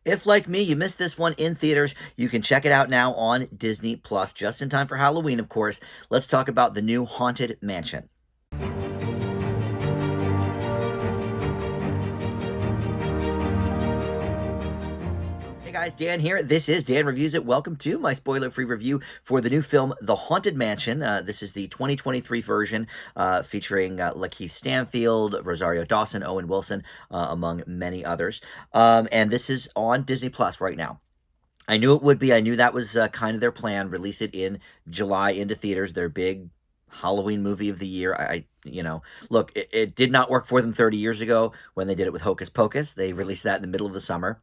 If, like me, you missed this one in theaters, you can check it out now on Disney Plus, just in time for Halloween, of course. Let's talk about the new Haunted Mansion. Hey guys, Dan here. This is Dan Reviews It. Welcome to my spoiler-free review for the new film, The Haunted Mansion. This is the 2023 version featuring Lakeith Stanfield, Rosario Dawson, Owen Wilson, among many others. And this is on Disney Plus right now. I knew it would be. I knew that was kind of their plan. Release it in July into theaters. Their big Halloween movie of the year. Look, it did not work for them 30 years ago when they did it with Hocus Pocus. They released that in the middle of the summer.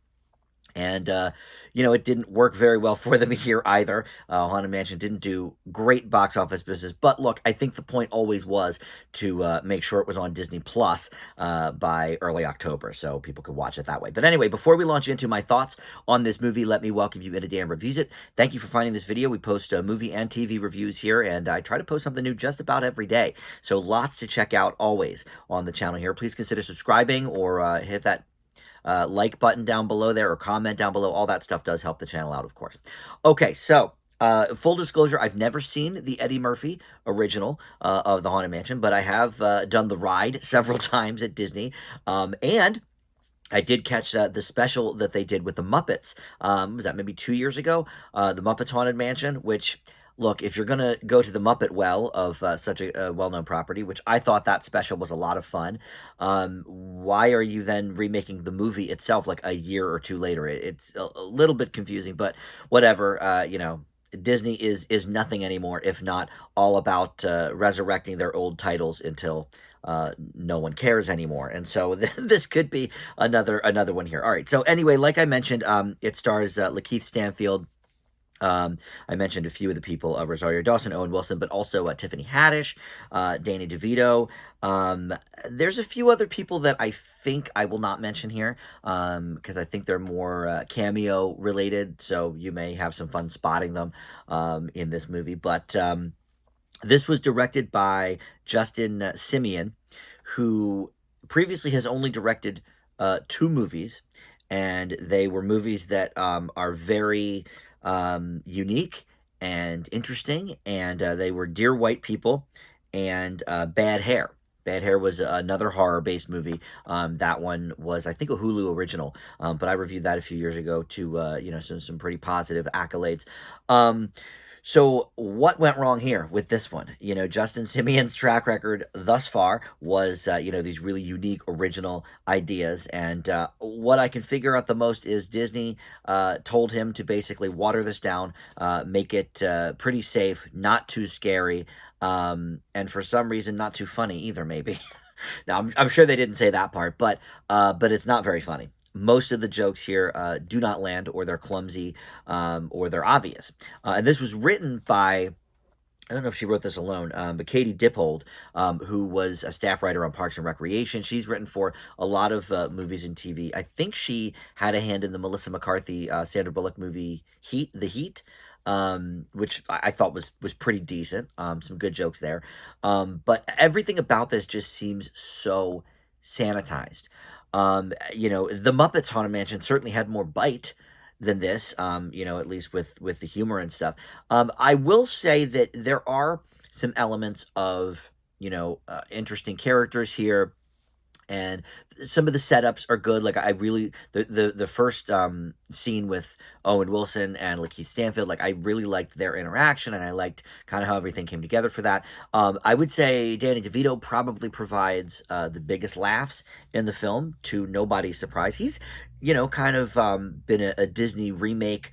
And, it didn't work very well for them here either. Haunted Mansion didn't do great box office business. But look, I think the point always was to make sure it was on Disney Plus by early October so people could watch it that way. But anyway, before we launch into my thoughts on this movie, let me welcome you into Dan Reviews It. Thank you for finding this video. We post movie and TV reviews here, and I try to post something new just about every day. So lots to check out always on the channel here. Please consider subscribing or hit that like button down below there or comment down below. All that stuff does help the channel out, of course. Okay, so full disclosure, I've never seen the Eddie Murphy original of the Haunted Mansion, but I have done the ride several times at Disney, and I did catch the special that they did with the Muppets. Was that maybe 2 years ago? The Muppets Haunted Mansion, which, look, if you're going to go to the Muppet Well of such a well-known property, which I thought that special was a lot of fun, why are you then remaking the movie itself like a year or two later? It's a little bit confusing, but whatever, Disney is nothing anymore if not all about resurrecting their old titles until no one cares anymore. And so this could be another one here. All right. So anyway, like I mentioned, it stars Lakeith Stanfield. I mentioned a few of the people, Rosario Dawson, Owen Wilson, but also Tiffany Haddish, Danny DeVito. There's a few other people that I think I will not mention here because I think they're more cameo related, so you may have some fun spotting them in this movie. But this was directed by Justin Simeon, who previously has only directed two movies, and they were movies that are very unique and interesting, and they were Dear White People and Bad Hair. Bad Hair was another horror-based movie. That one was, I think, a Hulu original, but I reviewed that a few years ago to, some pretty positive accolades. So what went wrong here with this one? Justin Simeon's track record thus far was, these really unique, original ideas. And what I can figure out the most is Disney told him to basically water this down, make it pretty safe, not too scary, and for some reason not too funny either, maybe. Now, I'm sure they didn't say that part, but it's not very funny. Most of the jokes here do not land, or they're clumsy, or they're obvious. And this was written by, I don't know if she wrote this alone, but Katie Dippold, who was a staff writer on Parks and Recreation. She's written for a lot of movies and TV. I think she had a hand in the Melissa McCarthy, Sandra Bullock movie The Heat, which I thought was pretty decent. Some good jokes there. But everything about this just seems so sanitized. The Muppets Haunted Mansion certainly had more bite than this, at least with the humor and stuff. I will say that there are some elements of, interesting characters here, and some of the setups are good. Like, I really, the first scene with Owen Wilson and Lakeith Stanfield, like, I really liked their interaction, and I liked kind of how everything came together for that. I would say Danny DeVito probably provides the biggest laughs in the film, to nobody's surprise. He's, kind of been a Disney remake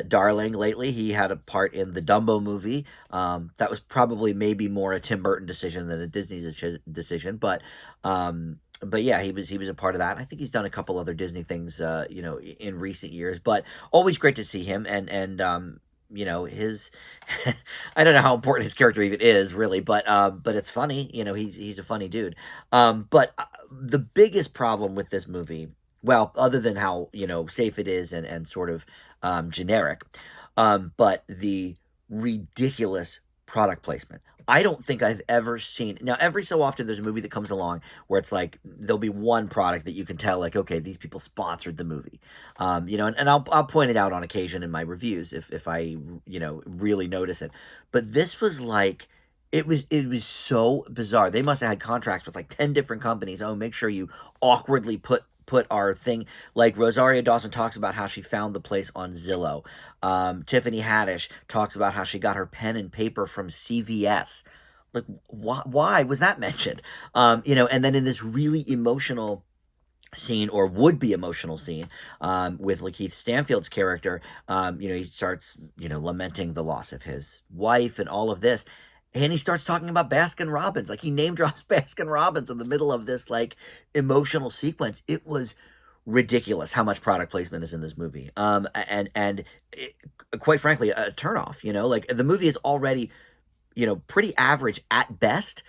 darling lately. He had a part in the Dumbo movie. That was probably maybe more a Tim Burton decision than a Disney decision, but yeah, he was a part of that. I think he's done a couple other Disney things, in recent years. But always great to see him, and his I don't know how important his character even is really, but it's funny. He's a funny dude. But the biggest problem with this movie, well, other than how safe it is and sort of generic, but the ridiculous product placement. I don't think I've ever seen. Now, every so often there's a movie that comes along where it's like there'll be one product that you can tell, like, okay, these people sponsored the movie. And I'll point it out on occasion in my reviews if I really notice it. But this was like it was so bizarre. They must have had contracts with like 10 different companies. Oh, make sure you awkwardly put our thing, like Rosario Dawson talks about how she found the place on Zillow. Tiffany Haddish talks about how she got her pen and paper from CVS. Like, why was that mentioned? And then in this really emotional scene, or would be emotional scene, with Lakeith Stanfield's character, he starts, lamenting the loss of his wife and all of this. And he starts talking about Baskin Robbins. Like, he name drops Baskin Robbins in the middle of this like emotional sequence. It was ridiculous how much product placement is in this movie. And quite frankly, a turnoff. Like, the movie is already, pretty average at best.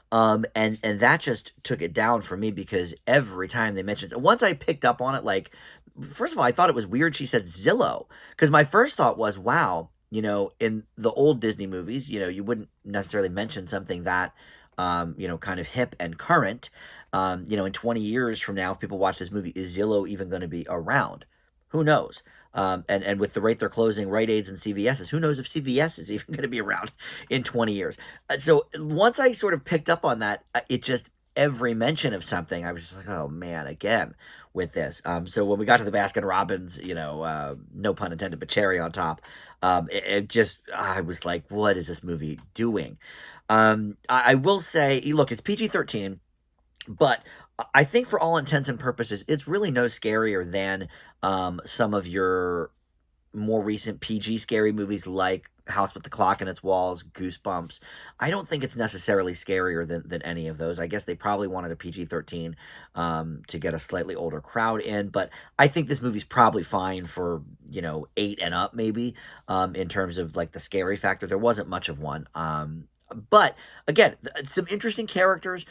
And that just took it down for me, because every time they mentioned it, once I picked up on it, like, first of all, I thought it was weird she said Zillow, because my first thought was, wow, in the old Disney movies, you wouldn't necessarily mention something that, kind of hip and current. In 20 years from now, if people watch this movie, is Zillow even going to be around? Who knows? And with the rate they're closing Rite Aids and CVS's, who knows if CVS is even going to be around in 20 years? So once I sort of picked up on that, it just, every mention of something, I was just like, oh man, again with this. So when we got to the Baskin Robbins, no pun intended, but cherry on top, it just, I was like, what is this movie doing? I will say, look, it's PG-13, but I think for all intents and purposes, it's really no scarier than some of your more recent PG scary movies like House with the Clock in Its Walls, Goosebumps. I don't think it's necessarily scarier than any of those. I guess they probably wanted a PG-13 to get a slightly older crowd in, but I think this movie's probably fine for, 8 and up maybe, in terms of like the scary factor. There wasn't much of one. But again, some interesting characters,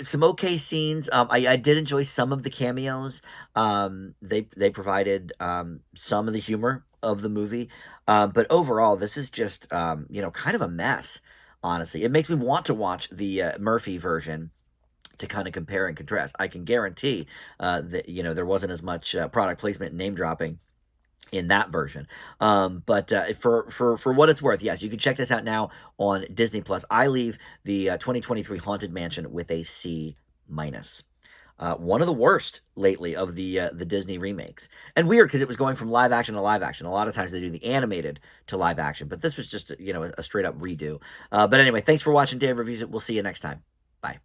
some okay scenes. I did enjoy some of the cameos. They provided some of the humor of the movie. But overall, this is just kind of a mess. Honestly, it makes me want to watch the Murphy version to kind of compare and contrast. I can guarantee that there wasn't as much product placement and name dropping in that version. But for what it's worth, yes, you can check this out now on Disney Plus. I leave the 2023 Haunted Mansion with a C minus. One of the worst lately of the Disney remakes, and weird because it was going from live action to live action. A lot of times they do the animated to live action, but this was just a straight up redo. But anyway, thanks for watching Dan Reviews It. We'll see you next time. Bye.